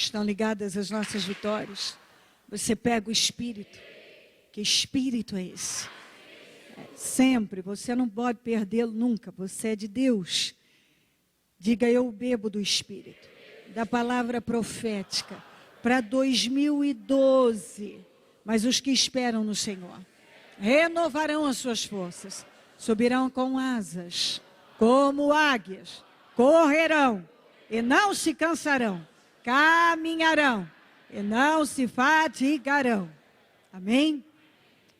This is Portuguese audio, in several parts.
estão ligadas às nossas vitórias. Você pega o Espírito. Que Espírito é esse? Sempre, você não pode perdê-lo nunca. Você é de Deus. Diga, eu bebo do Espírito, da palavra profética, para 2012. Mas os que esperam no Senhor renovarão as suas forças, subirão com asas, como águias, correrão e não se cansarão, caminharão e não se fatigarão. Amém?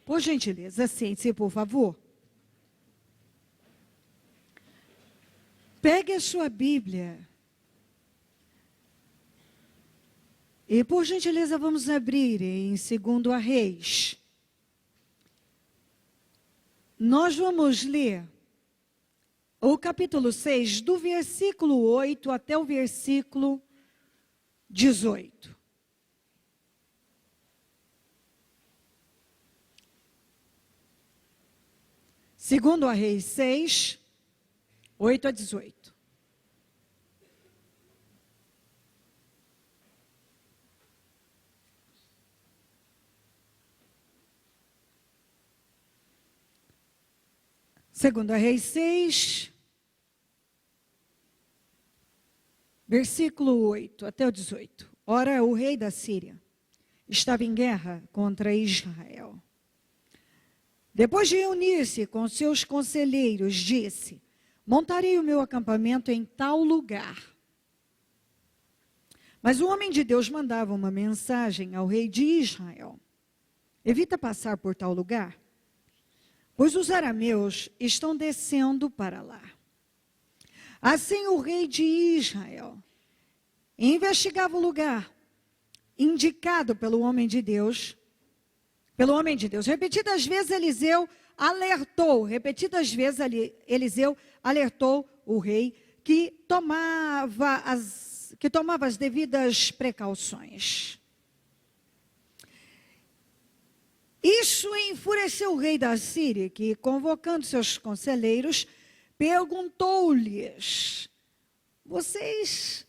Por gentileza, sente-se, por favor. Pegue a sua Bíblia. E, por gentileza, vamos abrir em 2 Reis. Nós vamos ler o capítulo 6, do versículo 8 até o versículo 18. Segundo a Reis 6, 8 a 18. Segundo a Reis 6, versículo 8 até o 18. Ora, o rei da Síria estava em guerra contra Israel. Depois de reunir-se com seus conselheiros, disse: montarei o meu acampamento em tal lugar. Mas o homem de Deus mandava uma mensagem ao rei de Israel: evita passar por tal lugar, pois os arameus estão descendo para lá. Assim o rei de Israel investigava o lugar indicado pelo homem de Deus. Repetidas vezes Eliseu alertou o rei que tomava as devidas precauções. Isso enfureceu o rei da Síria, que, convocando seus conselheiros, perguntou-lhes: vocês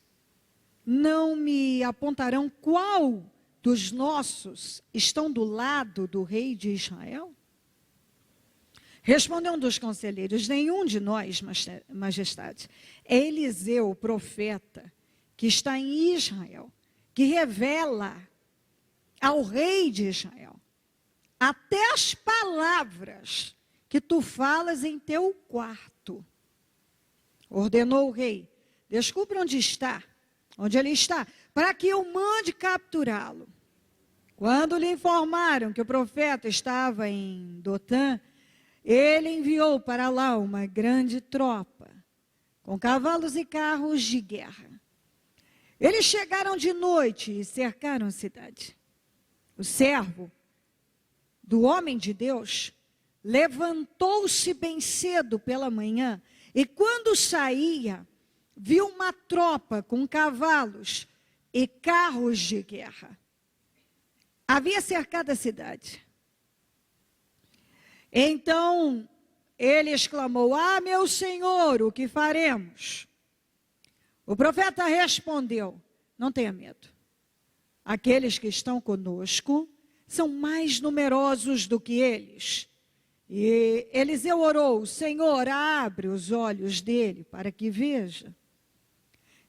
não me apontarão qual dos nossos estão do lado do rei de Israel? Respondeu um dos conselheiros: nenhum de nós, majestade. É Eliseu, o profeta, que está em Israel, que revela ao rei de Israel até as palavras que tu falas em teu quarto. Ordenou o rei: descubra onde ele está, para que eu mande capturá-lo. Quando lhe informaram que o profeta estava em Dotã, ele enviou para lá uma grande tropa, com cavalos e carros de guerra. Eles chegaram de noite e cercaram a cidade. O servo do homem de Deus levantou-se bem cedo pela manhã, e quando saía, viu uma tropa com cavalos e carros de guerra. Havia cercado a cidade. Então ele exclamou: ah, meu senhor, o que faremos? O profeta respondeu: não tenha medo. Aqueles que estão conosco são mais numerosos do que eles. E Eliseu orou: Senhor, abre os olhos dele para que veja.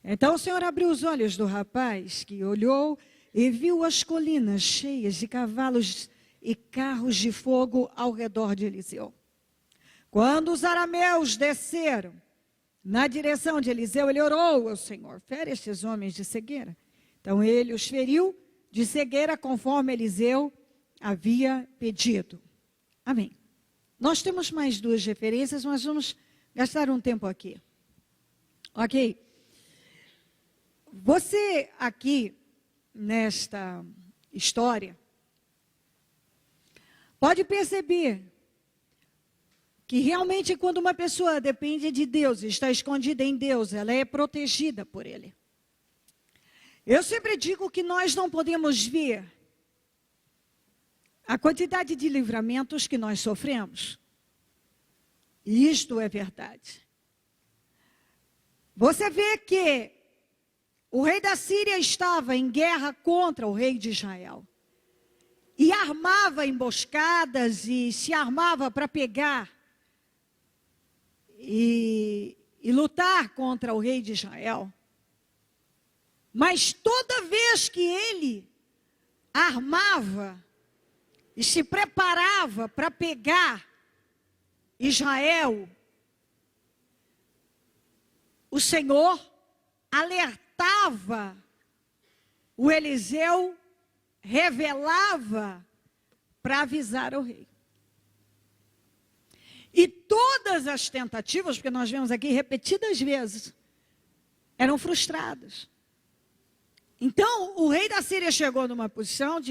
Então o Senhor abriu os olhos do rapaz, que olhou e viu as colinas cheias de cavalos e carros de fogo ao redor de Eliseu. Quando os arameus desceram na direção de Eliseu, ele orou ao Senhor: fere estes homens de cegueira. Então ele os feriu de cegueira, conforme Eliseu havia pedido. Amém. Nós temos mais duas referências, mas vamos gastar um tempo aqui. Ok? Você aqui, nesta história, pode perceber que realmente quando uma pessoa depende de Deus, está escondida em Deus, ela é protegida por Ele. Eu sempre digo que nós não podemos ver a quantidade de livramentos que nós sofremos. E isto é verdade. Você vê que o rei da Síria estava em guerra contra o rei de Israel. E armava emboscadas e se armava para pegar e lutar contra o rei de Israel. Mas toda vez que ele armava e se preparava para pegar Israel, o Senhor alertava o Eliseu, revelava para avisar o rei. E todas as tentativas, porque nós vemos aqui repetidas vezes, eram frustradas. Então, o rei da Síria chegou numa posição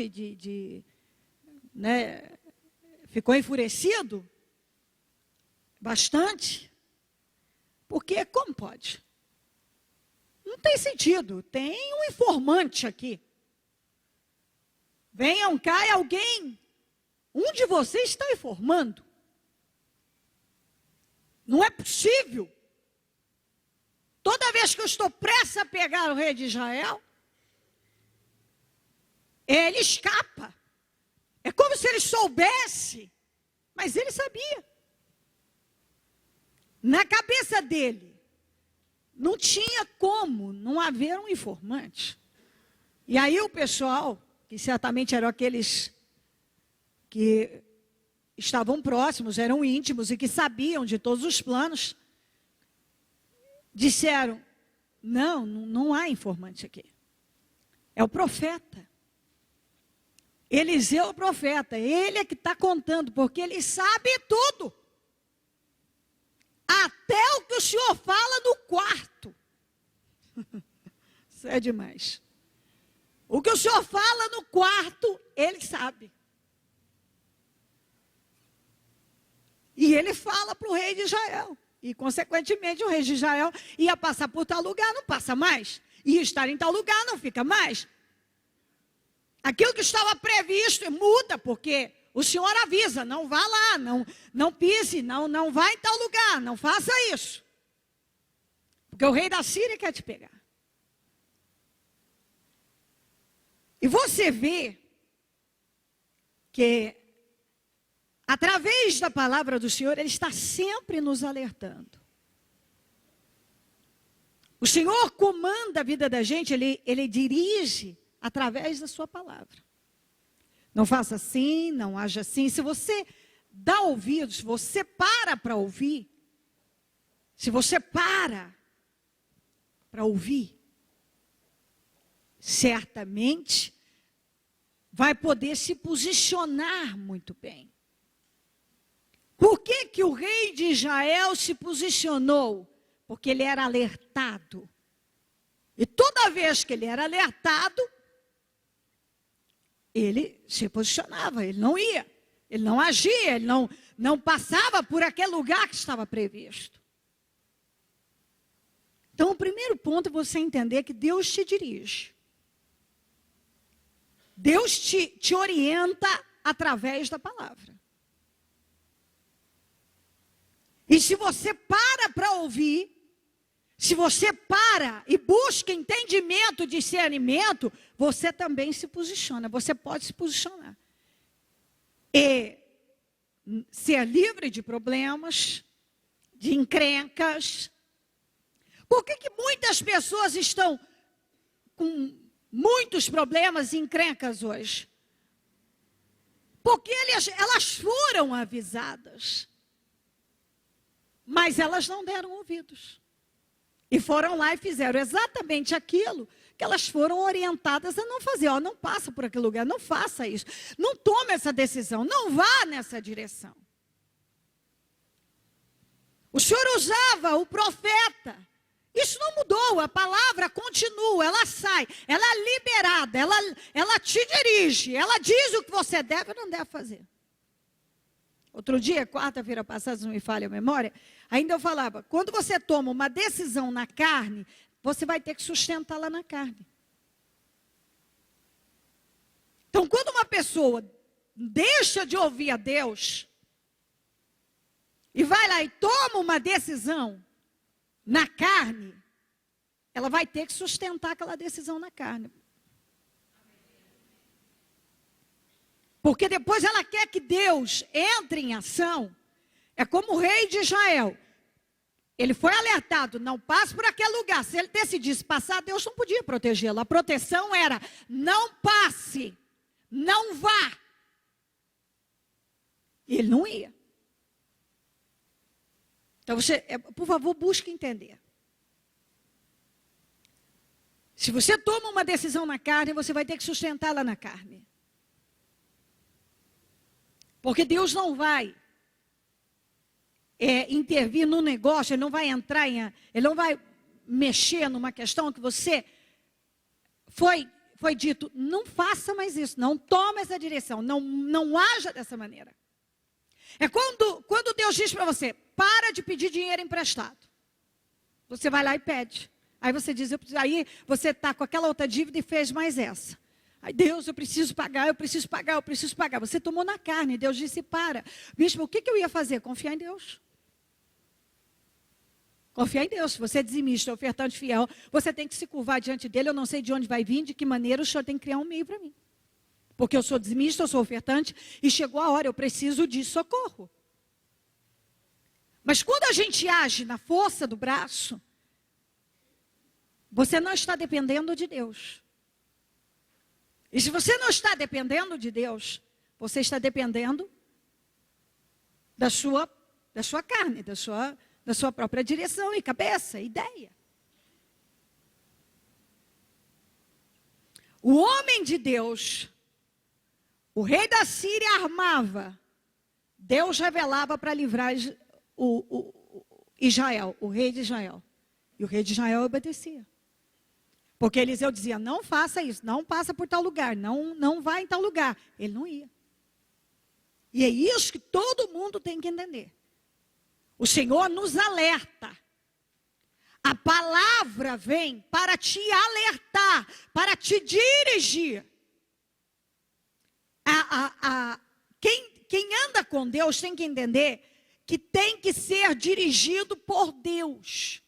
ficou enfurecido, bastante, porque como pode? Não tem sentido, tem um informante aqui. Venham cá e alguém, um de vocês está informando. Não é possível. Toda vez que eu estou prestes a pegar o rei de Israel, ele escapa. É como se ele soubesse, mas ele sabia. Na cabeça dele, não tinha como não haver um informante. E aí o pessoal, que certamente eram aqueles que estavam próximos, eram íntimos e que sabiam de todos os planos, disseram, não há informante aqui. É o profeta. Eliseu é o profeta, ele é que está contando, porque ele sabe tudo. Até o que o senhor fala no quarto. Isso é demais. O que o senhor fala no quarto, ele sabe. E ele fala para o rei de Israel. E, consequentemente, o rei de Israel ia passar por tal lugar, não passa mais. Ia estar em tal lugar, não fica mais. Aquilo que estava previsto muda, porque o Senhor avisa, não vá lá, não pise, não vá em tal lugar, não faça isso. Porque o rei da Síria quer te pegar. E você vê que, através da palavra do Senhor, Ele está sempre nos alertando. O Senhor comanda a vida da gente, Ele dirige através da sua palavra. Não faça assim, não haja assim. Se você dá ouvidos, se você para ouvir, se você para ouvir, certamente vai poder se posicionar muito bem. Por que que o rei de Israel se posicionou? Porque ele era alertado. E toda vez que ele era alertado, ele se posicionava, ele não ia, ele não agia, ele não passava por aquele lugar que estava previsto. Então, o primeiro ponto é você entender que Deus te dirige. Deus te orienta através da palavra. E se você para ouvir, se você para e busca entendimento, discernimento, você também se posiciona, você pode se posicionar. E ser livre de problemas, de encrencas. Por que que muitas pessoas estão com muitos problemas e encrencas hoje? Porque elas foram avisadas, mas elas não deram ouvidos. E foram lá e fizeram exatamente aquilo que elas foram orientadas a não fazer. Ó, não passa por aquele lugar, não faça isso. Não tome essa decisão, não vá nessa direção. O Senhor usava o profeta. Isso não mudou, a palavra continua, ela sai, ela é liberada, ela te dirige, ela diz o que você deve ou não deve fazer. Outro dia, quarta-feira passada, se não me falha a memória, ainda eu falava, quando você toma uma decisão na carne, você vai ter que sustentá-la na carne. Então, quando uma pessoa deixa de ouvir a Deus, e vai lá e toma uma decisão na carne, ela vai ter que sustentar aquela decisão na carne. Porque depois ela quer que Deus entre em ação. É como o rei de Israel. Ele foi alertado, não passe por aquele lugar. Se ele decidisse passar, Deus não podia protegê-lo. A proteção era, não passe, não vá. E ele não ia. Então você, por favor, busque entender. Se você toma uma decisão na carne, você vai ter que sustentá-la na carne. Porque Deus não vai intervir no negócio, Ele não vai entrar Ele não vai mexer numa questão que você foi dito, não faça mais isso, não tome essa direção, não haja dessa maneira. É quando Deus diz para você, para de pedir dinheiro emprestado. Você vai lá e pede. Aí você diz, aí você está com aquela outra dívida e fez mais essa. Ai, Deus, eu preciso pagar. Você tomou na carne. Deus disse, para. Bispo, o que eu ia fazer? Confiar em Deus. Confiar em Deus. Se você é dizimista, ofertante fiel, você tem que se curvar diante dele. Eu não sei de onde vai vir, de que maneira o Senhor tem que criar um meio para mim. Porque eu sou dizimista, eu sou ofertante, e chegou a hora, eu preciso de socorro. Mas quando a gente age na força do braço, você não está dependendo de Deus. E se você não está dependendo de Deus, você está dependendo da sua carne, da sua própria direção e cabeça, ideia. O homem de Deus, o rei da Síria armava, Deus revelava para livrar Israel, o rei de Israel. E o rei de Israel obedecia. Porque Eliseu dizia, não faça isso, não passa por tal lugar, não vá em tal lugar. Ele não ia. E é isso que todo mundo tem que entender. O Senhor nos alerta. A palavra vem para te alertar, para te dirigir. Quem anda com Deus tem que entender que tem que ser dirigido por Deus.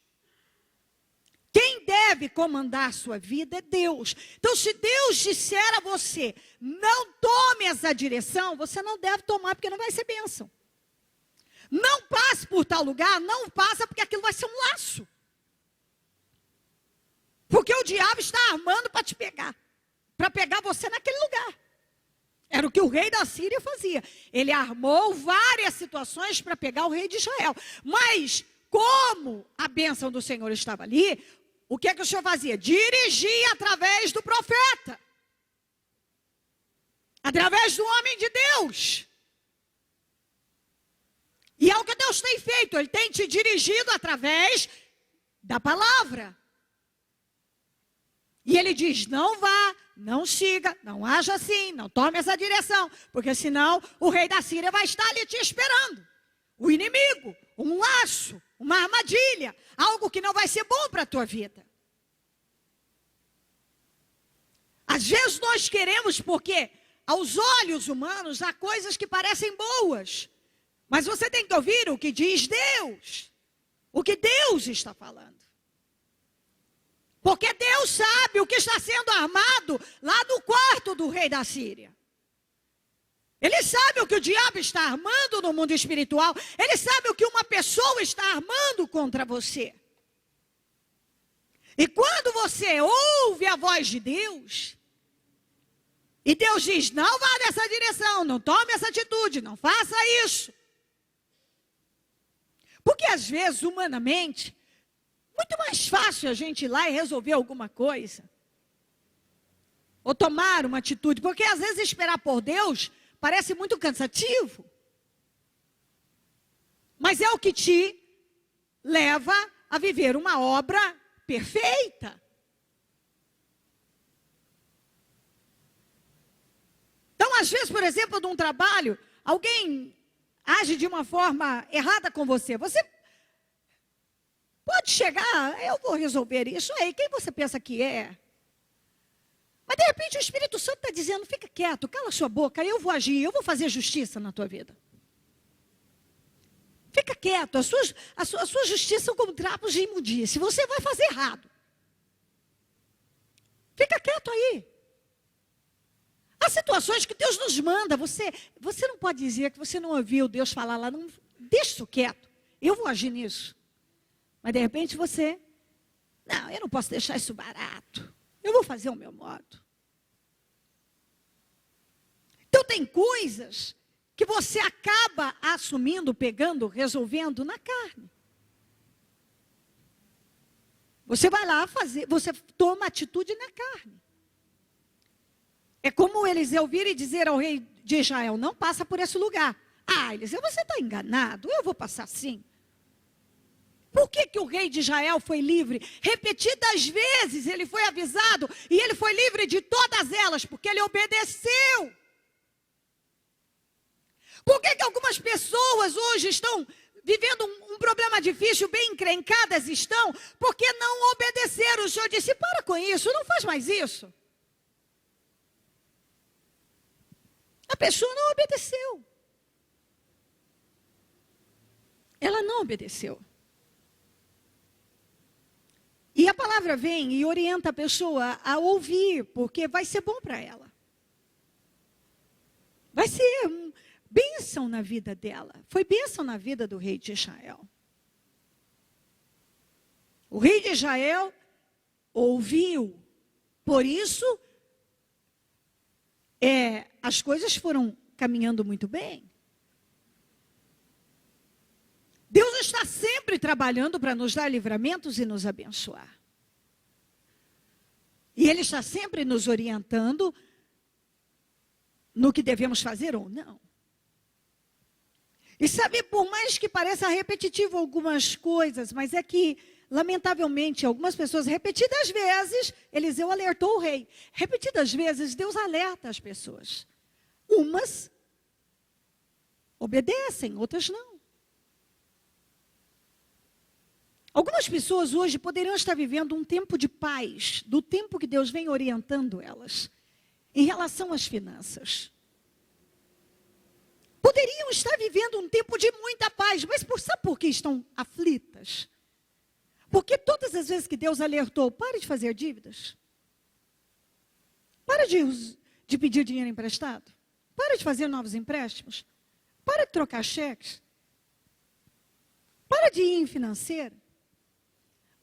Quem deve comandar a sua vida é Deus. Então, se Deus disser a você, não tome essa direção, você não deve tomar, porque não vai ser bênção. Não passe por tal lugar, não passa, porque aquilo vai ser um laço. Porque o diabo está armando para te pegar, para pegar você naquele lugar. Era o que o rei da Síria fazia. Ele armou várias situações para pegar o rei de Israel. Mas, como a bênção do Senhor estava ali, o que é que o Senhor fazia? Dirigia através do profeta. Através do homem de Deus. E é o que Deus tem feito. Ele tem te dirigido através da palavra. E ele diz, não vá, não siga, não haja assim, não tome essa direção. Porque senão o rei da Síria vai estar ali te esperando. O inimigo, um laço, uma armadilha, algo que não vai ser bom para a tua vida. Às vezes nós queremos, porque aos olhos humanos há coisas que parecem boas. Mas você tem que ouvir o que diz Deus. O que Deus está falando. Porque Deus sabe o que está sendo armado lá no quarto do rei da Síria. Ele sabe o que o diabo está armando no mundo espiritual. Ele sabe o que uma pessoa está armando contra você. E quando você ouve a voz de Deus, e Deus diz, não vá nessa direção, não tome essa atitude, não faça isso. Porque às vezes, humanamente, muito mais fácil a gente ir lá e resolver alguma coisa. Ou tomar uma atitude. Porque às vezes esperar por Deus parece muito cansativo. Mas é o que te leva a viver uma obra perfeita. Então, às vezes, por exemplo, num trabalho, alguém age de uma forma errada com você. Você pode chegar, eu vou resolver isso aí. Quem você pensa que é? Mas de repente o Espírito Santo está dizendo, fica quieto, cala sua boca, eu vou agir, eu vou fazer justiça na tua vida. Fica quieto, a sua justiça são como trapos de imundície, você vai fazer errado. Fica quieto aí. Há situações que Deus nos manda. Você não pode dizer que você não ouviu Deus falar lá. Não, deixa isso quieto. Eu vou agir nisso. Mas de repente você... Não, eu não posso deixar isso barato. Eu vou fazer o meu modo. Então tem coisas que você acaba assumindo, pegando, resolvendo na carne. Você vai lá fazer, você toma atitude na carne. É como Eliseu vir e dizer ao rei de Israel, não passa por esse lugar. Ah, Eliseu, você está enganado, eu vou passar sim. Por que o rei de Israel foi livre? Repetidas vezes ele foi avisado e ele foi livre de todas elas, porque ele obedeceu. Por que algumas pessoas hoje estão vivendo um problema difícil, bem encrencadas estão? Porque não obedeceram. O Senhor disse, para com isso, não faz mais isso. A pessoa não obedeceu. Ela não obedeceu. E a palavra vem e orienta a pessoa a ouvir, porque vai ser bom para ela. Vai ser bênção na vida dela. Foi bênção na vida do rei de Israel. O rei de Israel ouviu. Por isso, as coisas foram caminhando muito bem. Deus está sempre trabalhando para nos dar livramentos e nos abençoar. E Ele está sempre nos orientando no que devemos fazer ou não. E sabe, por mais que pareça repetitivo algumas coisas, mas é que, lamentavelmente, algumas pessoas, repetidas vezes, Eliseu alertou o rei. Repetidas vezes, Deus alerta as pessoas. Umas obedecem, outras não. Algumas pessoas hoje poderiam estar vivendo um tempo de paz, do tempo que Deus vem orientando elas, em relação às finanças. Poderiam estar vivendo um tempo de muita paz, mas sabe por que estão aflitas? Porque todas as vezes que Deus alertou, pare de fazer dívidas. Para de pedir dinheiro emprestado. Para de fazer novos empréstimos. Para de trocar cheques. Para de ir em financeira.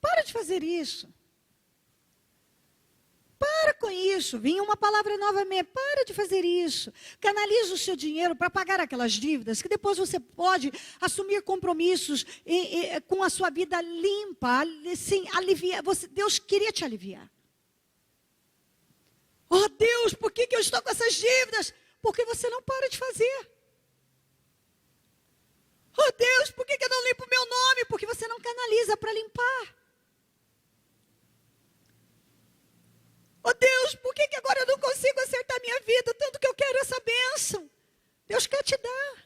Para de fazer isso. Para com isso. Vinha uma palavra novamente. Para de fazer isso. Canalize o seu dinheiro para pagar aquelas dívidas, que depois você pode assumir compromissos com a sua vida limpa. Assim, aliviar. Deus queria te aliviar. Oh Deus, por que eu estou com essas dívidas? Porque você não para de fazer. Oh Deus, por que eu não limpo o meu nome? Porque você não canaliza para limpar. Oh Deus, por que agora eu não consigo acertar minha vida? Tanto que eu quero essa bênção. Deus quer te dar.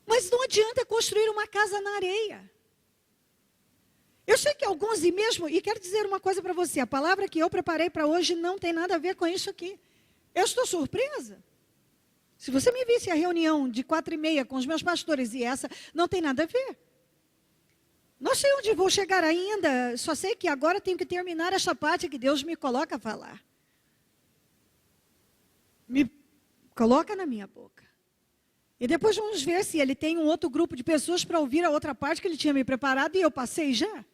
Mas não adianta construir uma casa na areia. Eu sei que alguns, e quero dizer uma coisa para você, a palavra que eu preparei para hoje não tem nada a ver com isso aqui. Eu estou surpresa. Se você me visse a reunião de 4h30 com os meus pastores e essa, não tem nada a ver. Não sei onde vou chegar ainda, só sei que agora tenho que terminar essa parte que Deus me coloca a falar. Me coloca na minha boca. E depois vamos ver se ele tem um outro grupo de pessoas para ouvir a outra parte que ele tinha me preparado e eu passei já.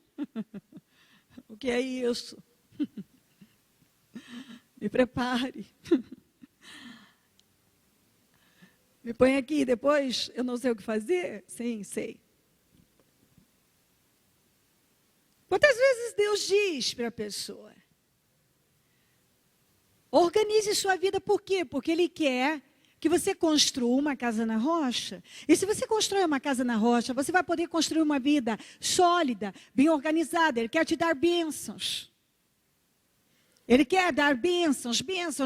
O que é isso? Me prepare. Me põe aqui, depois eu não sei o que fazer? Sim, sei. Quantas vezes Deus diz para a pessoa? Organize sua vida, por quê? Porque Ele quer que você construa uma casa na rocha. E se você constrói uma casa na rocha, você vai poder construir uma vida sólida, bem organizada. Ele quer te dar bênçãos. Ele quer dar bênçãos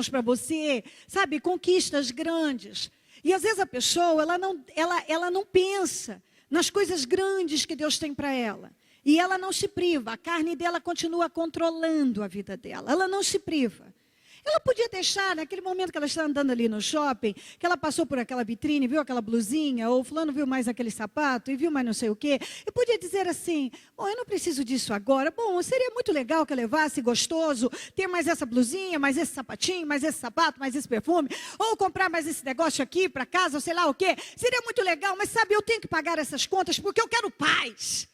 para você, sabe, conquistas grandes. E às vezes a pessoa, ela não pensa nas coisas grandes que Deus tem para ela. E ela não se priva, a carne dela continua controlando a vida dela. Ela não se priva. Ela podia deixar, naquele momento que ela está andando ali no shopping, que ela passou por aquela vitrine, viu aquela blusinha, ou fulano viu mais aquele sapato, e viu mais não sei o quê, e podia dizer assim, bom, eu não preciso disso agora, bom, seria muito legal que eu levasse, gostoso, ter mais essa blusinha, mais esse sapatinho, mais esse sapato, mais esse perfume, ou comprar mais esse negócio aqui para casa, ou sei lá o quê, seria muito legal, mas sabe, eu tenho que pagar essas contas porque eu quero paz.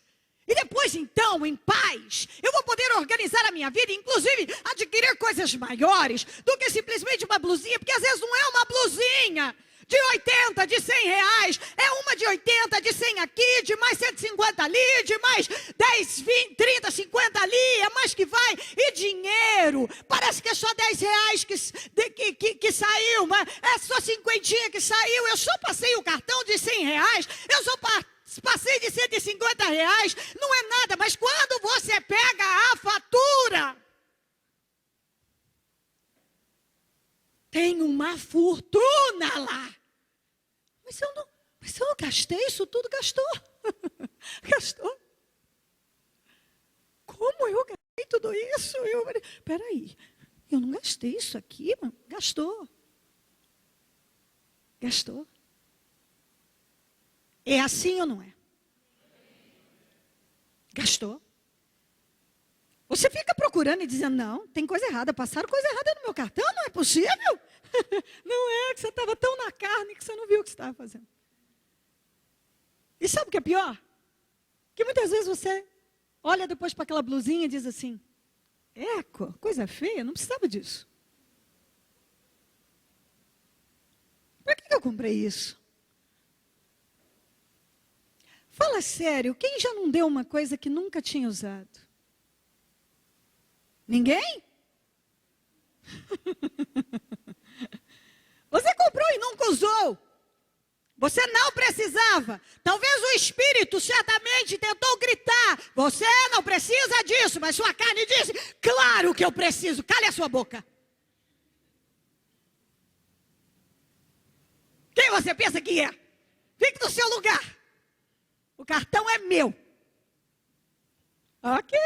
E depois, então, em paz, eu vou poder organizar a minha vida, inclusive adquirir coisas maiores do que simplesmente uma blusinha, porque às vezes não é uma blusinha de 80, de 100 reais, é uma de 80, de 100 aqui, de mais 150 ali, de mais 10, 20, 30, 50 ali, é mais que vai. E dinheiro, parece que é só 10 reais que saiu, mas é só 50 que saiu, eu só passei o cartão de 100 reais, eu só passei de 150 reais, não é nada, mas quando você pega a fatura, tem uma fortuna lá. Mas eu não gastei isso tudo, gastou. Gastou. Como eu gastei tudo isso? Peraí, eu não gastei isso aqui, mano. Gastou. Gastou. É assim ou não é? Gastou. Você fica procurando e dizendo, não, tem coisa errada, passaram coisa errada no meu cartão, não é possível. Não é, que você estava tão na carne que você não viu o que você estava fazendo. E sabe o que é pior? Que muitas vezes você olha depois para aquela blusinha e diz assim, eco, coisa feia, não precisava disso. Por que eu comprei isso? Fala sério, quem já não deu uma coisa que nunca tinha usado? Ninguém? Você comprou e nunca usou. Você não precisava. Talvez o Espírito certamente tentou gritar. Você não precisa disso, mas sua carne disse, claro que eu preciso. Cale a sua boca. Quem você pensa que é? Fique no seu lugar. O cartão é meu. Ok.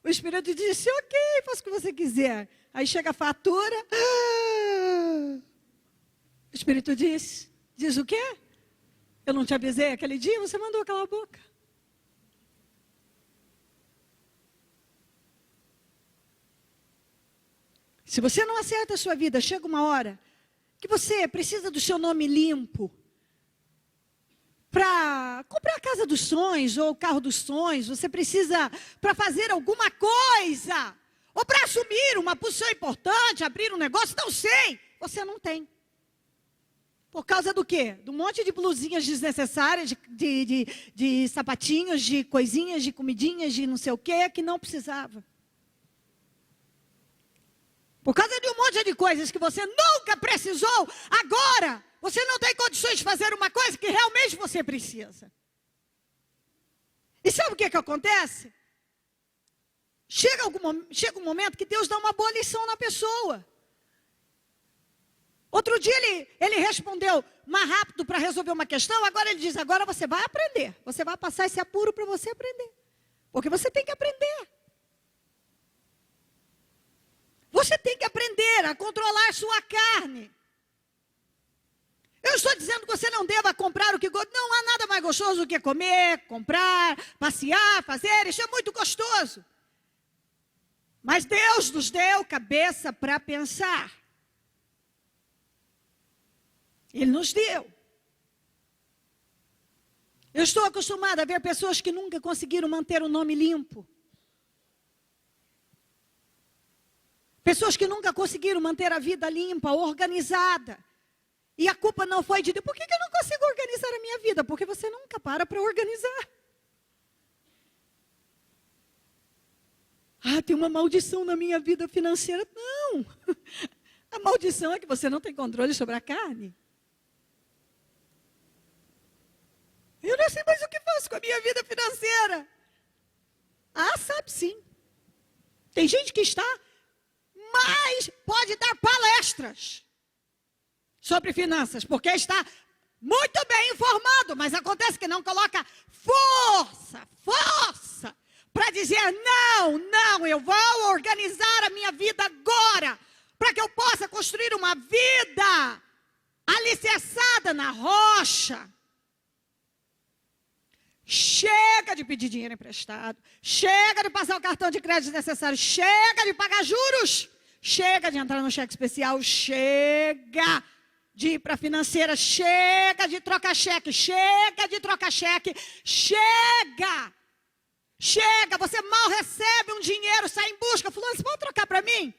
O Espírito disse, ok, faça o que você quiser. Aí chega a fatura. O Espírito diz o quê? Eu não te avisei aquele dia, você mandou calar a boca. Se você não acerta a sua vida, chega uma hora que você precisa do seu nome limpo. Para comprar a casa dos sonhos ou o carro dos sonhos, você precisa para fazer alguma coisa, ou para assumir uma posição importante, abrir um negócio, não sei, você não tem. Por causa do quê? De um monte de blusinhas desnecessárias, de sapatinhos, de coisinhas, de comidinhas, de não sei o quê, que não precisava. Por causa de um monte de coisas que você nunca precisou, agora você não tem condições de fazer uma coisa que realmente você precisa. E sabe o que acontece? Chega um momento que Deus dá uma boa lição na pessoa. Outro dia ele respondeu mais rápido para resolver uma questão, agora ele diz, agora você vai aprender. Você vai passar esse apuro para você aprender. Porque você tem que aprender. Você tem que aprender a controlar sua carne. Eu estou dizendo que você não deva comprar o que gosta. Não há nada mais gostoso do que comer, comprar, passear, fazer. Isso é muito gostoso. Mas Deus nos deu cabeça para pensar. Ele nos deu. Eu estou acostumada a ver pessoas que nunca conseguiram manter o nome limpo. Pessoas que nunca conseguiram manter a vida limpa, organizada. E a culpa não foi de Deus. Por que eu não consigo organizar a minha vida? Porque você nunca para organizar. Ah, tem uma maldição na minha vida financeira. Não. A maldição é que você não tem controle sobre a carne. Eu não sei mais o que faço com a minha vida financeira. Ah, sabe sim. Tem gente que está, mas pode dar palestras sobre finanças, porque está muito bem informado, mas acontece que não coloca força para dizer, não, eu vou organizar a minha vida agora, para que eu possa construir uma vida alicerçada na rocha. Chega de pedir dinheiro emprestado, chega de passar o cartão de crédito necessário, chega de pagar juros, chega de entrar no cheque especial, chega de ir para a financeira, chega de trocar cheque, chega de trocar cheque, chega, você mal recebe um dinheiro, sai em busca, fulano, você pode trocar para mim?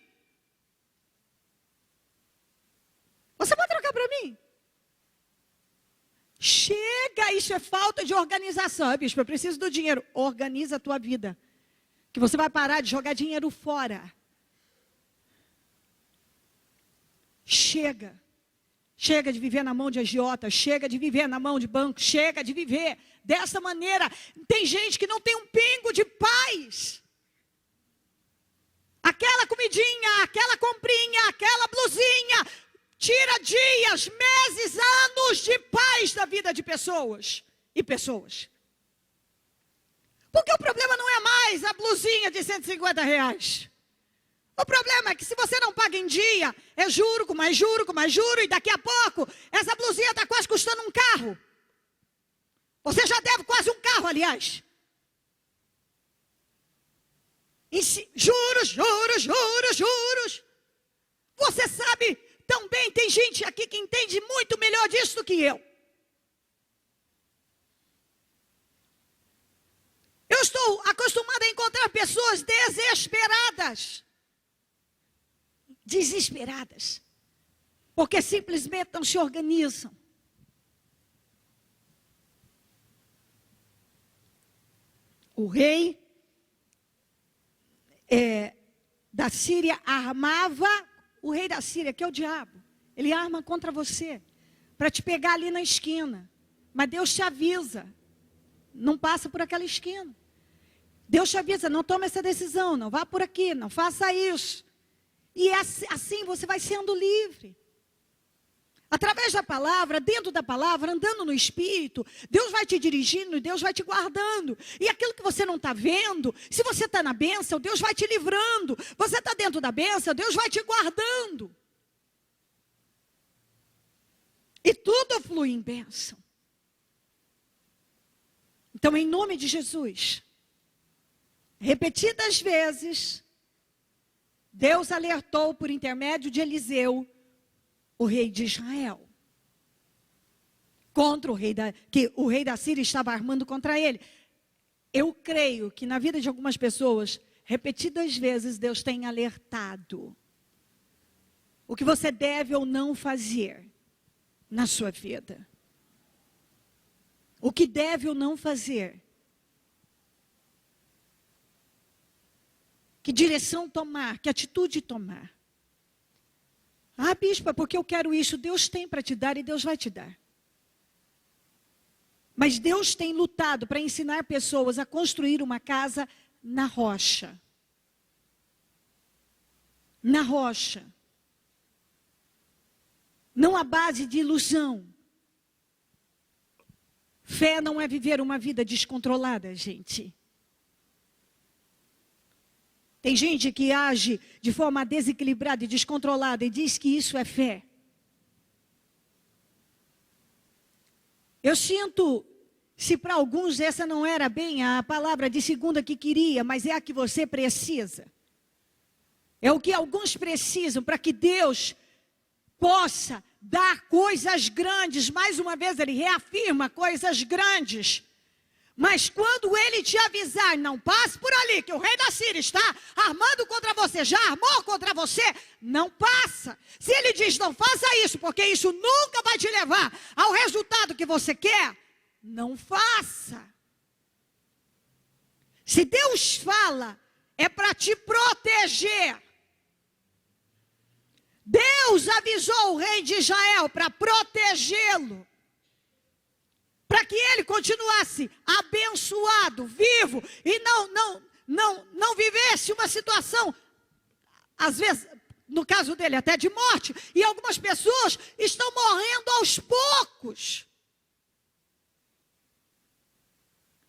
Você pode trocar para mim? Chega, isso é falta de organização. Bispo, eu preciso do dinheiro. Organiza a tua vida, que você vai parar de jogar dinheiro fora. Chega de viver na mão de agiota, chega de viver na mão de banco, chega de viver dessa maneira. Tem gente que não tem um pingo de paz. Aquela comidinha, aquela comprinha, aquela blusinha, tira dias, meses, anos de paz da vida de pessoas e pessoas. Porque o problema não é mais a blusinha de R$150. O problema é que se você não paga em dia, é juro, com mais juro, com mais juro, e daqui a pouco, essa blusinha está quase custando um carro. Você já deve quase um carro, aliás. Juros, juros, juros, juros. Você sabe tão bem, tem gente aqui que entende muito melhor disso do que eu. Eu estou acostumada a encontrar pessoas desesperadas. Porque simplesmente não se organizam. O rei da Síria armava, o rei da Síria, que é o diabo, ele arma contra você, para te pegar ali na esquina. Mas Deus te avisa, não passa por aquela esquina. Deus te avisa, não toma essa decisão, não vá por aqui, não faça isso. E assim você vai sendo livre. Através da palavra, dentro da palavra, andando no Espírito, Deus vai te dirigindo e Deus vai te guardando. E aquilo que você não está vendo, se você está na bênção, Deus vai te livrando. Você está dentro da bênção, Deus vai te guardando. E tudo flui em bênção. Então, em nome de Jesus, repetidas vezes, Deus alertou por intermédio de Eliseu, o rei de Israel, contra que o rei da Síria estava armando contra ele. Eu creio que na vida de algumas pessoas, repetidas vezes, Deus tem alertado o que você deve ou não fazer na sua vida. O que deve ou não fazer. Que direção tomar, que atitude tomar. Ah, bispa, porque eu quero isso. Deus tem para te dar e Deus vai te dar. Mas Deus tem lutado para ensinar pessoas a construir uma casa na rocha. Na rocha. Não à base de ilusão. Fé não é viver uma vida descontrolada, gente. Tem gente que age de forma desequilibrada e descontrolada e diz que isso é fé. Eu sinto, se para alguns essa não era bem a palavra de segunda que queria, mas é a que você precisa. É o que alguns precisam para que Deus possa dar coisas grandes. Mais uma vez ele reafirma coisas grandes. Mas quando ele te avisar, não passe por ali, que o rei da Síria está armando contra você, já armou contra você, não passa. Se ele diz, não faça isso, porque isso nunca vai te levar ao resultado que você quer, não faça. Se Deus fala, é para te proteger. Deus avisou o rei de Israel para protegê-lo. Para que ele continuasse abençoado, vivo, e não vivesse uma situação, às vezes, no caso dele, até de morte. E algumas pessoas estão morrendo aos poucos.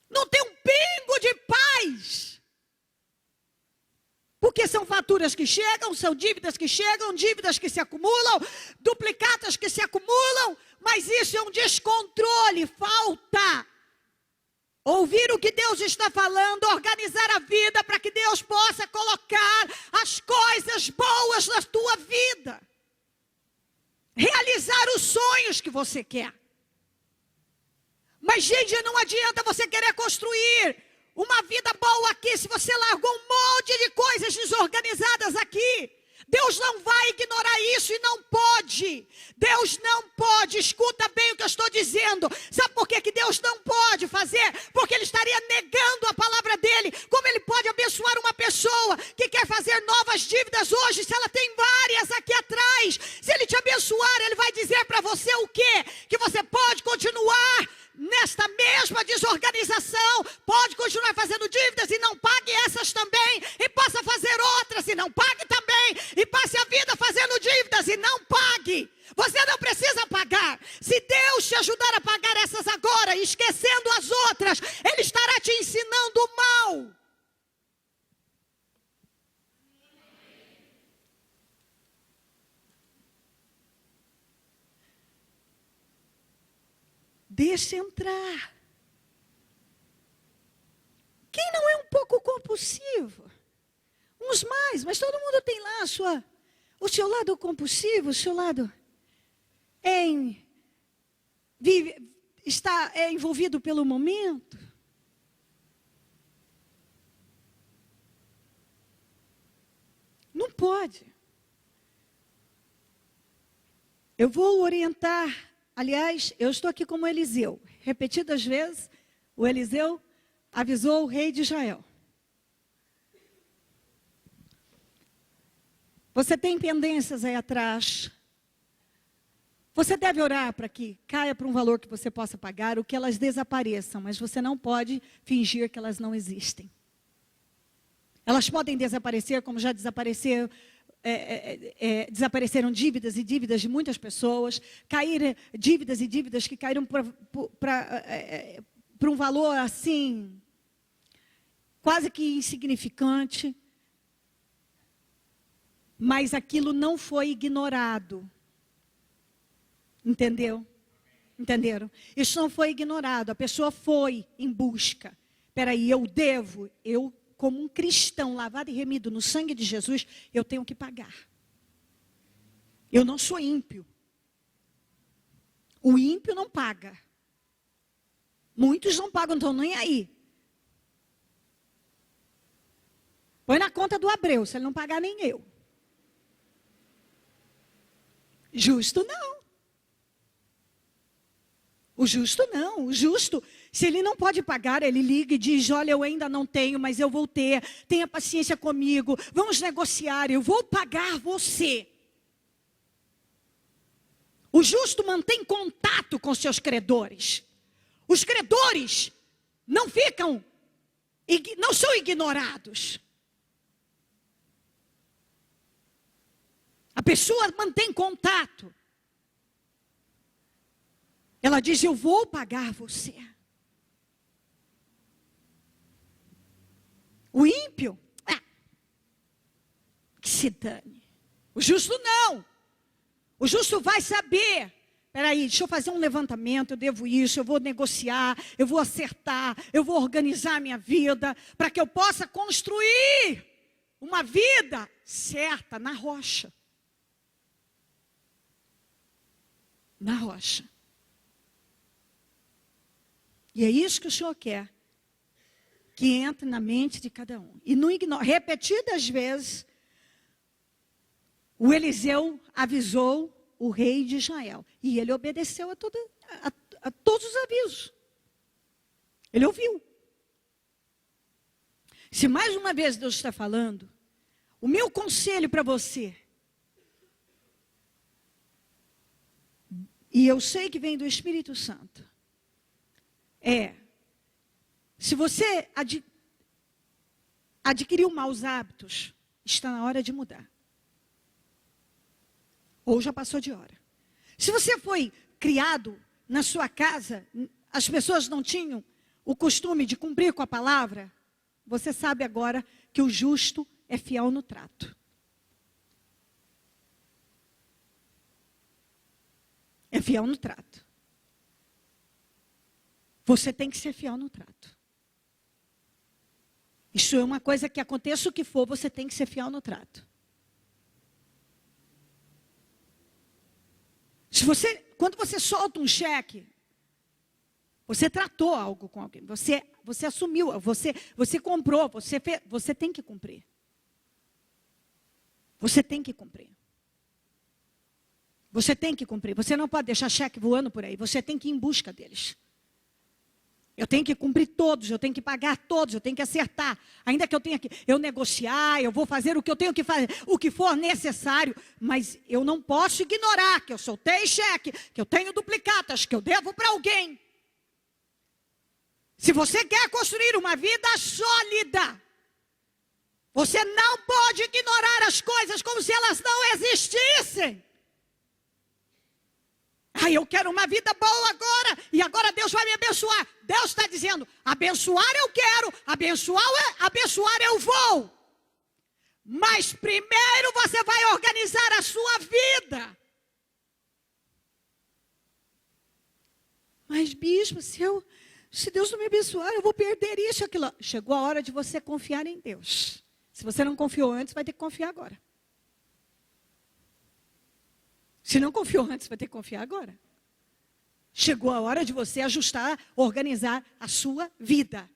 Não tem um pingo de paz. Porque são São faturas que chegam, são dívidas que chegam, dívidas que se acumulam, duplicatas que se acumulam, mas isso é um descontrole, falta ouvir o que Deus está falando, organizar a vida para que Deus possa colocar as coisas boas na tua vida. Realizar os sonhos que você quer. Mas, gente, não adianta você querer construir uma vida boa aqui se você largou um monte de coisas desorganizadas aqui. Deus não vai ignorar isso e não pode. Deus não pode. Escuta bem o que eu estou dizendo. Sabe por que Deus não pode fazer? Porque Ele estaria negando a palavra dEle. Como Ele pode abençoar uma pessoa que quer fazer novas dívidas hoje, se ela tem várias aqui atrás? Se Ele te abençoar, Ele vai dizer para você o quê? Que você pode continuar nesta mesma desorganização, pode continuar fazendo dívidas e não pague essas também, e possa fazer outras e não pague também, e passe a vida fazendo dívidas e não pague. Você não precisa pagar. Se Deus te ajudar a pagar essas agora, esquecendo as outras, Ele estará te ensinando o mal. Deixa entrar. Quem não é um pouco compulsivo? Uns mais, mas todo mundo tem lá o seu lado compulsivo, o seu lado está envolvido pelo momento. Não pode. Eu vou orientar. Aliás, eu estou aqui como Eliseu. Repetidas vezes, o Eliseu avisou o rei de Israel. Você tem pendências aí atrás. Você deve orar para que caia para um valor que você possa pagar, ou que elas desapareçam, mas você não pode fingir que elas não existem. Elas podem desaparecer como já desapareceram. Desapareceram dívidas e dívidas de muitas pessoas, caíram dívidas e dívidas que caíram para um valor assim, quase que insignificante, mas aquilo não foi ignorado. Entendeu? Entenderam? Isso não foi ignorado, a pessoa foi em busca. Espera aí, eu como um cristão lavado e remido no sangue de Jesus, eu tenho que pagar. Eu não sou ímpio. O ímpio não paga. Muitos não pagam, não estão nem aí. Põe na conta do Abreu, se ele não pagar, nem eu. Justo não. O justo não. O justo, se ele não pode pagar, ele liga e diz, olha, eu ainda não tenho, mas eu vou ter. Tenha paciência comigo. Vamos negociar, eu vou pagar você. O justo mantém contato com seus credores. Os credores não são ignorados. A pessoa mantém contato. Ela diz, eu vou pagar você. O ímpio, que se dane. O justo não. O justo vai saber. Espera aí, deixa eu fazer um levantamento, eu devo isso, eu vou negociar, eu vou acertar, eu vou organizar a minha vida, para que eu possa construir uma vida certa na rocha. Na rocha. E é isso que o Senhor quer. Que entre na mente de cada um. E não ignore. Repetidas vezes, o Eliseu avisou o rei de Israel. E ele obedeceu a todos os avisos. Ele ouviu. Se mais uma vez Deus está falando, o meu conselho para você, e eu sei que vem do Espírito Santo, se você adquiriu maus hábitos, está na hora de mudar. Ou já passou de hora. Se você foi criado na sua casa, as pessoas não tinham o costume de cumprir com a palavra, você sabe agora que o justo é fiel no trato. É fiel no trato. Você tem que ser fiel no trato. Isso é uma coisa que aconteça o que for, você tem que ser fiel no trato. Quando você solta um cheque, você tratou algo com alguém, você assumiu, você comprou, você tem que cumprir. Você tem que cumprir. Você tem que cumprir. Você não pode deixar cheque voando por aí. Você tem que ir em busca deles. Eu tenho que cumprir todos, eu tenho que pagar todos, eu tenho que acertar. Ainda que eu tenha que negociar, eu vou fazer o que eu tenho que fazer, o que for necessário. Mas eu não posso ignorar que eu soltei cheque, que eu tenho duplicatas, que eu devo para alguém. Se você quer construir uma vida sólida, você não pode ignorar as coisas como se elas não existissem. Eu quero uma vida boa agora, e agora Deus vai me abençoar. Deus está dizendo, abençoar eu quero, abençoar eu vou. Mas primeiro você vai organizar a sua vida. Mas bispo, se Deus não me abençoar, eu vou perder isso e aquilo. Chegou a hora de você confiar em Deus. Se você não confiou antes, vai ter que confiar agora. Se não confiou antes, vai ter que confiar agora. Chegou a hora de você ajustar, organizar a sua vida.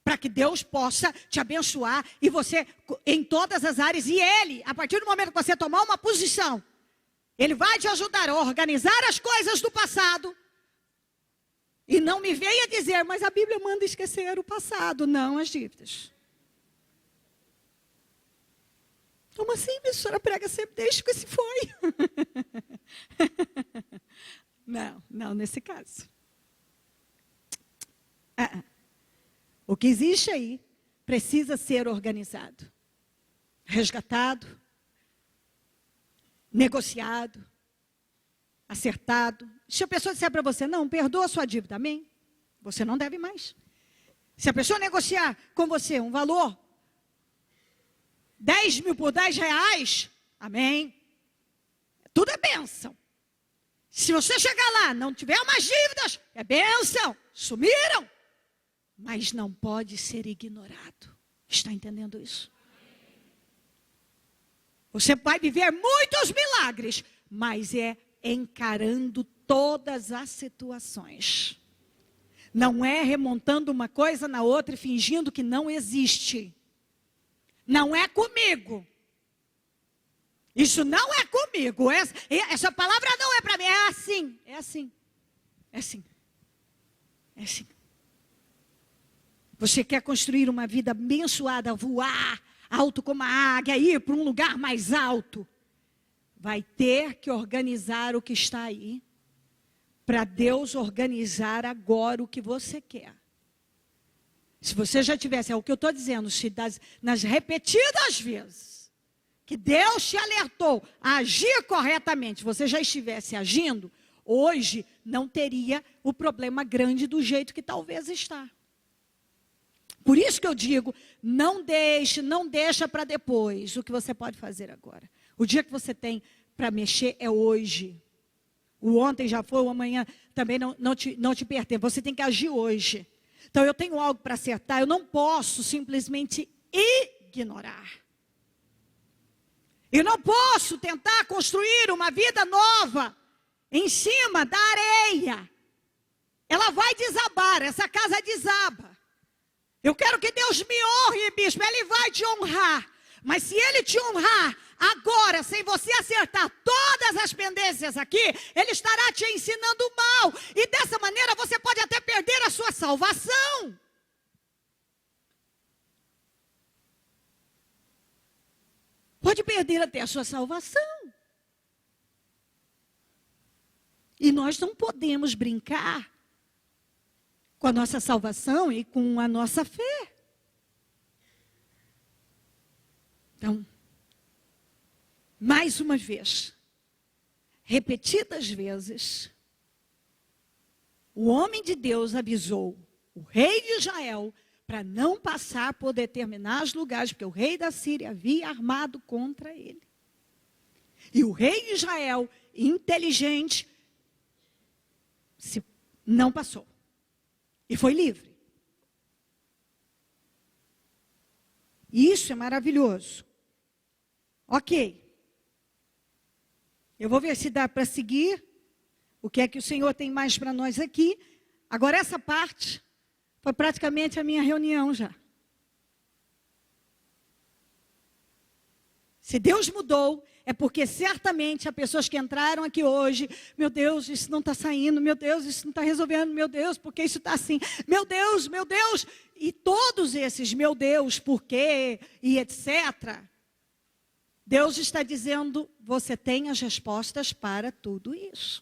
Para que Deus possa te abençoar e você em todas as áreas. E Ele, a partir do momento que você tomar uma posição, Ele vai te ajudar a organizar as coisas do passado. E não me venha dizer, mas a Bíblia manda esquecer o passado, não as dívidas. Como assim, a senhora prega sempre desde que se foi? Não nesse caso. O que existe aí precisa ser organizado, resgatado, negociado, acertado. Se a pessoa disser para você, não, perdoa a sua dívida, amém? Você não deve mais. Se a pessoa negociar com você um valor 10 mil por 10 reais, amém? Tudo é bênção. Se você chegar lá, não tiver mais dívidas, é bênção. Sumiram. Mas não pode ser ignorado. Está entendendo isso? Você vai viver muitos milagres, mas é encarando todas as situações. Não é remontando uma coisa na outra e fingindo que não existe. Não é comigo. Isso não é comigo. Essa palavra não é para mim. É assim. É assim. É assim. É assim. Você quer construir uma vida abençoada, voar alto como a águia, ir para um lugar mais alto. Vai ter que organizar o que está aí. Para Deus organizar agora o que você quer. Se você já tivesse, é o que eu estou dizendo, nas repetidas vezes que Deus te alertou a agir corretamente, você já estivesse agindo, hoje não teria o problema grande do jeito que talvez está. Por isso que eu digo, não deixa para depois o que você pode fazer agora. O dia que você tem para mexer é hoje. O ontem já foi, o amanhã também não te pertence. Você tem que agir hoje. Então eu tenho algo para acertar, eu não posso simplesmente ignorar. Eu não posso tentar construir uma vida nova em cima da areia. Ela vai desabar, essa casa desaba. Eu quero que Deus me honre, bispo, Ele vai te honrar. Mas se Ele te honrar agora, sem você acertar todas as pendências aqui, Ele estará te ensinando mal. E dessa maneira você pode até perder a sua salvação. Pode perder até a sua salvação. E nós não podemos brincar com a nossa salvação e com a nossa fé. Então, mais uma vez, repetidas vezes, o homem de Deus avisou o rei de Israel para não passar por determinados lugares, porque o rei da Síria havia armado contra ele. E o rei de Israel, inteligente, não passou. E foi livre. E isso é maravilhoso. Ok. Eu vou ver se dá para seguir. O que é que o Senhor tem mais para nós aqui. Agora essa parte foi praticamente a minha reunião já. Se Deus mudou, é porque certamente há pessoas que entraram aqui hoje, meu Deus, isso não está saindo, meu Deus, isso não está resolvendo, meu Deus, porque isso está assim, meu Deus, e todos esses, meu Deus, por quê, e etc. Deus está dizendo, você tem as respostas para tudo isso.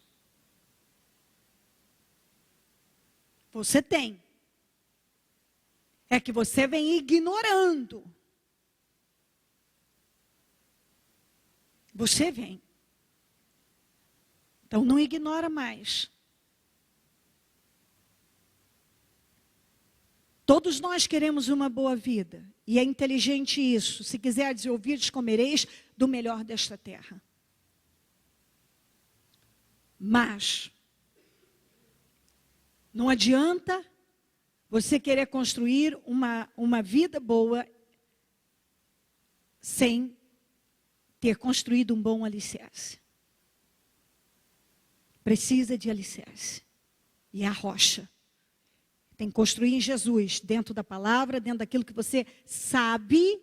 Você tem. É que você vem ignorando. Você vem. Então não ignora mais. Todos nós queremos uma boa vida. E é inteligente isso. Se quiserdes ouvir, comereis do melhor desta terra. Mas não adianta você querer construir uma vida boa sem ter construído um bom alicerce. Precisa de alicerce. E é a rocha. Tem que construir em Jesus, dentro da palavra, dentro daquilo que você sabe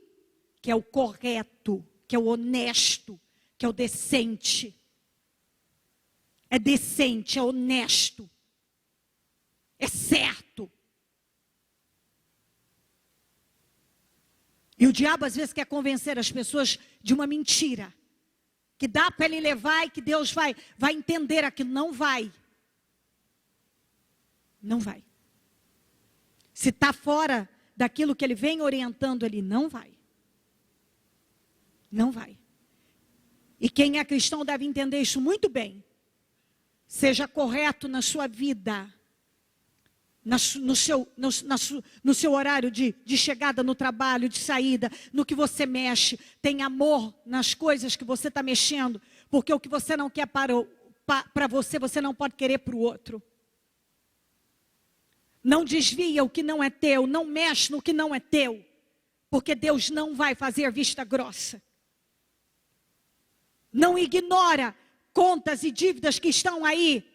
que é o correto, que é o honesto, que é o decente. É decente, é honesto. É certo. E o diabo às vezes quer convencer as pessoas de uma mentira. Que dá para ele levar e que Deus vai entender aquilo. Não vai. Não vai. Se está fora daquilo que ele vem orientando, ele não vai. Não vai. E quem é cristão deve entender isso muito bem. Seja correto na sua vida. No seu horário de chegada no trabalho, de saída, no que você mexe. Tem amor nas coisas que você está mexendo. Porque o que você não quer para você, você não pode querer para o outro. Não desvia o que não é teu, não mexe no que não é teu. Porque Deus não vai fazer vista grossa. Não ignora contas e dívidas que estão aí.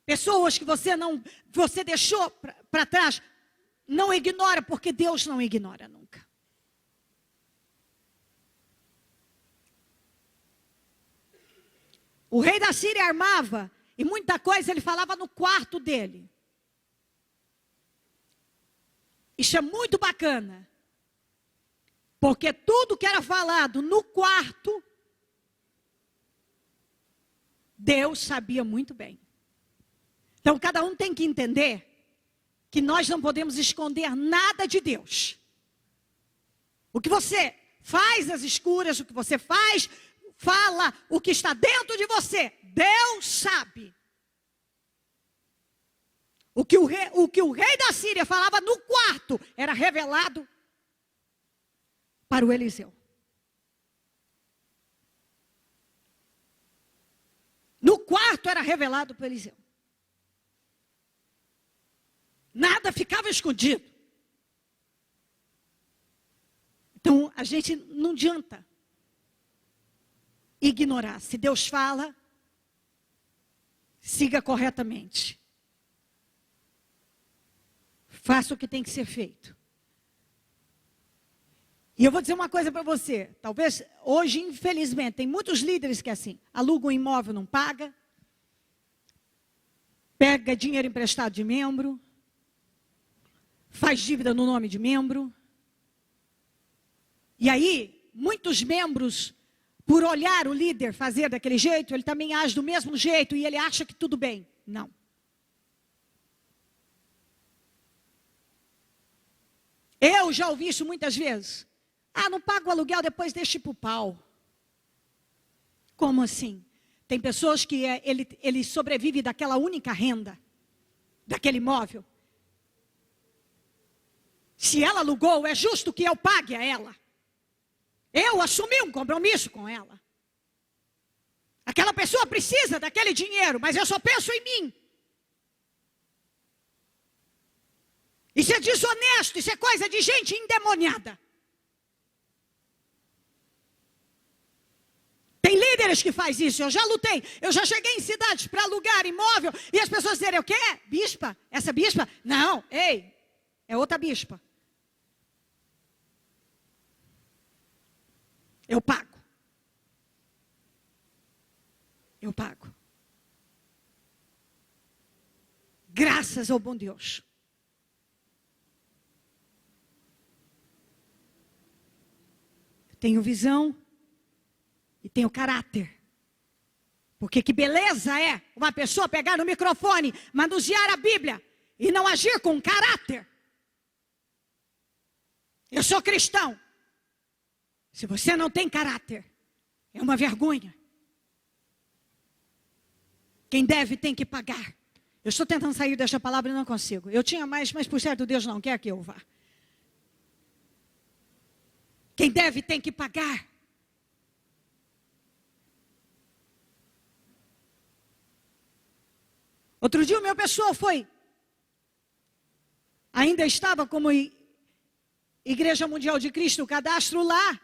Pessoas que você deixou para trás, não ignora, porque Deus não ignora nunca. O rei da Síria armava, e muita coisa ele falava no quarto dele. Isso é muito bacana, porque tudo que era falado no quarto, Deus sabia muito bem. Então, cada um tem que entender que nós não podemos esconder nada de Deus. O que você faz às escuras, o que você faz, fala, o que está dentro de você, Deus sabe. O que o rei da Síria falava no quarto era revelado para o Eliseu. No quarto era revelado para o Eliseu. Nada ficava escondido. Então, a gente não adianta ignorar. Se Deus fala, siga corretamente. Faça o que tem que ser feito. E eu vou dizer uma coisa para você. Talvez hoje, infelizmente, tem muitos líderes que é assim. Aluga um imóvel, não paga. Pega dinheiro emprestado de membro. Faz dívida no nome de membro. E aí, muitos membros, por olhar o líder fazer daquele jeito, ele também age do mesmo jeito e ele acha que tudo bem. Não. Eu já ouvi isso muitas vezes. Ah, não paga o aluguel, depois deixa ir para o pau. Como assim? Tem pessoas que ele sobrevive daquela única renda, daquele imóvel. Se ela alugou, é justo que eu pague a ela. Eu assumi um compromisso com ela. Aquela pessoa precisa daquele dinheiro, mas eu só penso em mim. Isso é desonesto, isso é coisa de gente endemoniada. Tem líderes que fazem isso, eu já lutei. Eu já cheguei em cidades para alugar imóvel e as pessoas dizem, o quê? Bispa? Essa bispa? Não, ei, é outra bispa. Eu pago. Eu pago. Graças ao bom Deus. Eu tenho visão e tenho caráter. Porque que beleza é uma pessoa pegar no microfone, manusear a Bíblia e não agir com caráter. Eu sou cristão. Se você não tem caráter, é uma vergonha. Quem deve tem que pagar. Eu estou tentando sair desta palavra e não consigo. Eu tinha mais, mas por certo Deus não quer que eu vá. Quem deve tem que pagar. Outro dia o meu pessoal foi. Ainda estava como Igreja Mundial de Cristo, o cadastro lá.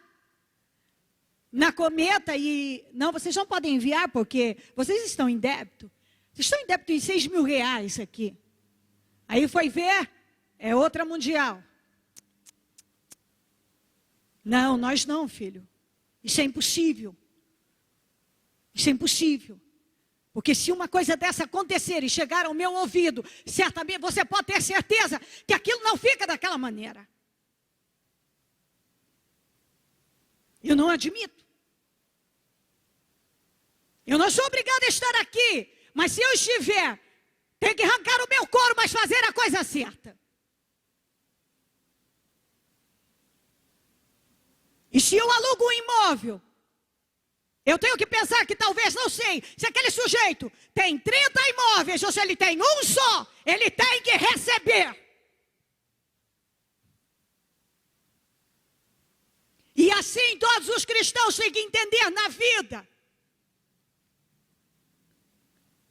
Na Cometa e... Não, vocês não podem enviar porque vocês estão em débito. Vocês estão em débito de 6 mil reais aqui. Aí foi ver, é outra mundial. Não, nós não, filho. Isso é impossível. Isso é impossível. Porque se uma coisa dessa acontecer e chegar ao meu ouvido, certamente você pode ter certeza que aquilo não fica daquela maneira. Eu não admito. Eu não sou obrigada a estar aqui, mas se eu estiver, tenho que arrancar o meu couro, mas fazer a coisa certa. E se eu alugo um imóvel, eu tenho que pensar que talvez, não sei, se aquele sujeito tem 30 imóveis, ou se ele tem um só, ele tem que receber. E assim todos os cristãos têm que entender na vida.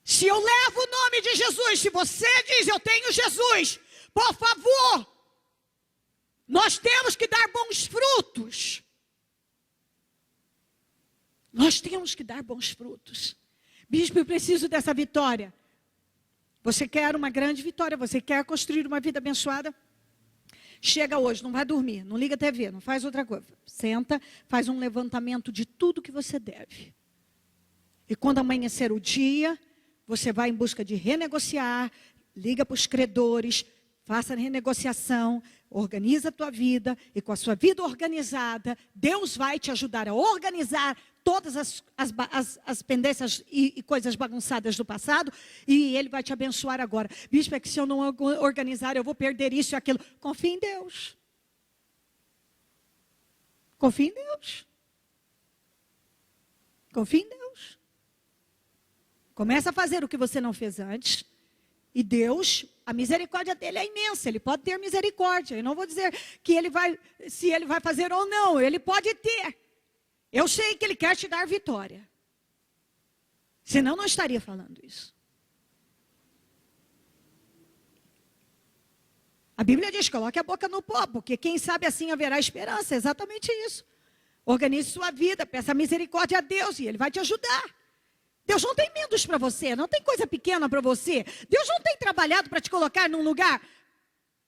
Se eu levo o nome de Jesus, se você diz eu tenho Jesus, por favor, nós temos que dar bons frutos. Nós temos que dar bons frutos. Bispo, eu preciso dessa vitória. Você quer uma grande vitória, você quer construir uma vida abençoada? Chega hoje, não vai dormir, não liga a TV, não faz outra coisa. Senta, faz um levantamento de tudo que você deve. E quando amanhecer o dia, você vai em busca de renegociar, liga para os credores, faça a renegociação, organiza a tua vida. E com a sua vida organizada, Deus vai te ajudar a organizar todas as pendências e coisas bagunçadas do passado, e Ele vai te abençoar agora. Bispo, é que se eu não organizar, eu vou perder isso e aquilo. Confie em Deus. Confie em Deus. Confie em Deus. Começa a fazer o que você não fez antes, e Deus, a misericórdia dele é imensa, Ele pode ter misericórdia. Eu não vou dizer que Ele vai, se Ele vai fazer ou não, Ele pode ter. Eu sei que Ele quer te dar vitória. Senão não estaria falando isso. A Bíblia diz, coloque a boca no pó, porque quem sabe assim haverá esperança. É exatamente isso. Organize sua vida, peça misericórdia a Deus e Ele vai te ajudar. Deus não tem medos para você, não tem coisa pequena para você. Deus não tem trabalhado para te colocar num lugar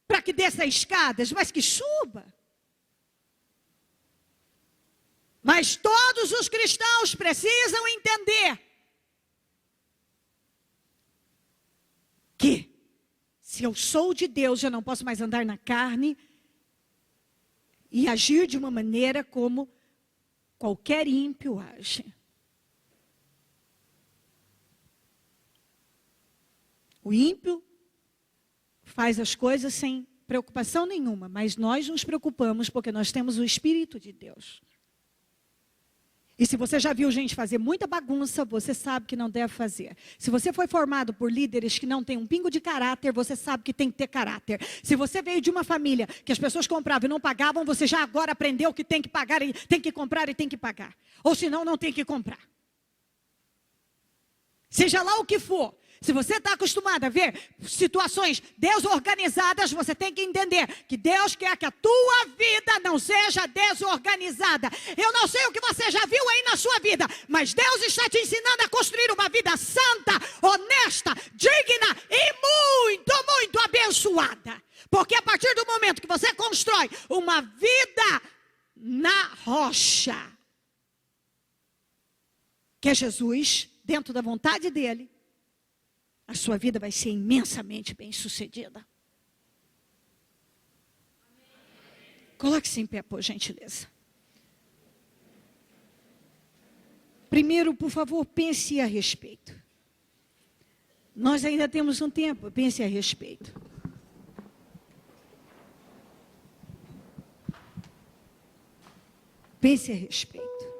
para que desça escadas, mas que suba. Mas todos os cristãos precisam entender que se eu sou de Deus, eu não posso mais andar na carne e agir de uma maneira como qualquer ímpio age. O ímpio faz as coisas sem preocupação nenhuma, mas nós nos preocupamos porque nós temos o Espírito de Deus. E se você já viu gente fazer muita bagunça, você sabe que não deve fazer. Se você foi formado por líderes que não têm um pingo de caráter, você sabe que tem que ter caráter. Se você veio de uma família que as pessoas compravam e não pagavam, você já agora aprendeu que tem que pagar, e tem que comprar e tem que pagar. Ou senão, não tem que comprar. Seja lá o que for. Se você está acostumado a ver situações desorganizadas, você tem que entender que Deus quer que a tua vida não seja desorganizada. Eu não sei o que você já viu aí na sua vida, mas Deus está te ensinando a construir uma vida santa, honesta, digna e muito, muito abençoada. Porque a partir do momento que você constrói uma vida na rocha, que é Jesus, dentro da vontade dele, a sua vida vai ser imensamente bem-sucedida. Coloque-se em pé, por gentileza. Primeiro, por favor, pense a respeito. Nós ainda temos um tempo, pense a respeito. Pense a respeito.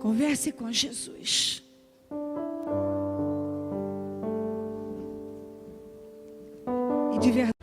Converse com Jesus. E de verdade.